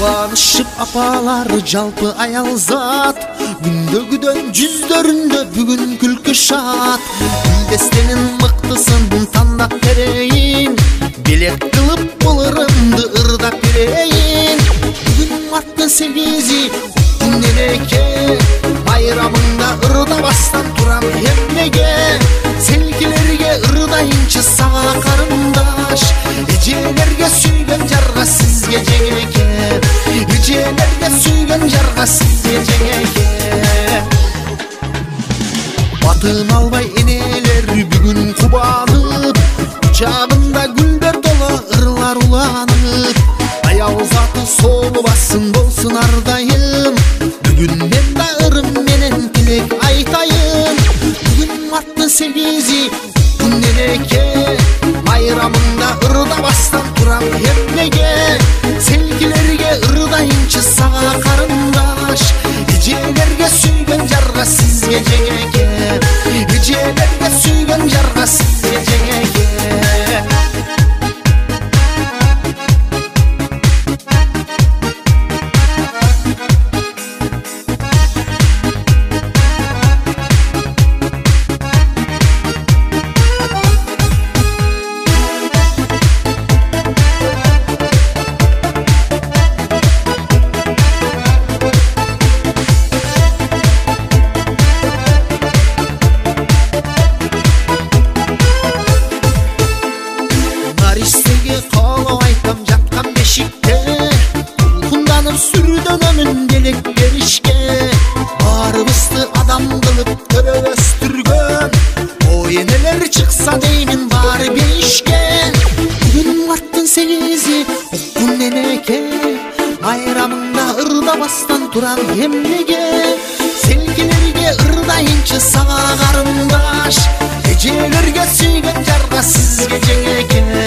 Кубанышып апалары жалпы аял зат, күндөгүдөн жүздөрүндө бүгүн күлкү шат. Билдестенин мыктысын тандап берейин, белек кылып болырымды ырдап берейин. Бүгүн марттын 8-и күндөн эке, байрамыңда ырдабастан турам эмнеге. Селкилерге ырдайынчы сага карындаш, эжелерге сүйгөн жарга сизге жеңеке. Эжелерге сүйгөн жарга сизге жеңеке. Батын албай энелер бүгүн кубанып, кучагында гүлдөр толо ырлар уланып. Аял заты солубасын болсун ардайым, бүгүн мен да ырым менен тилек айтайын. Бүгүн марттын 8-и күндөн эке, байрамыңда ырдабастан турам эмнеге. Селкилерге ырдайынчы сага карындаш, эжелерге сүйгөн жарга сизге жеңеке. Эжелерге сүйгөн жарга сизге жеңеке. Наристеге калып айтам жаткан бешикте, кулкунданып сүрдөнөмүн белек беришке. Баарыбызды адам кылып төрө өстүргөн, ой энелер чыкса деймин баары бейишке. Бүгүн марттын 8-и күндөн эке, байрамыңда ырдабастан турам эмнеге. Селкилерге ырдайынчы сага карындаш, эжелерге сүйгөн жарга сизге жеңеке.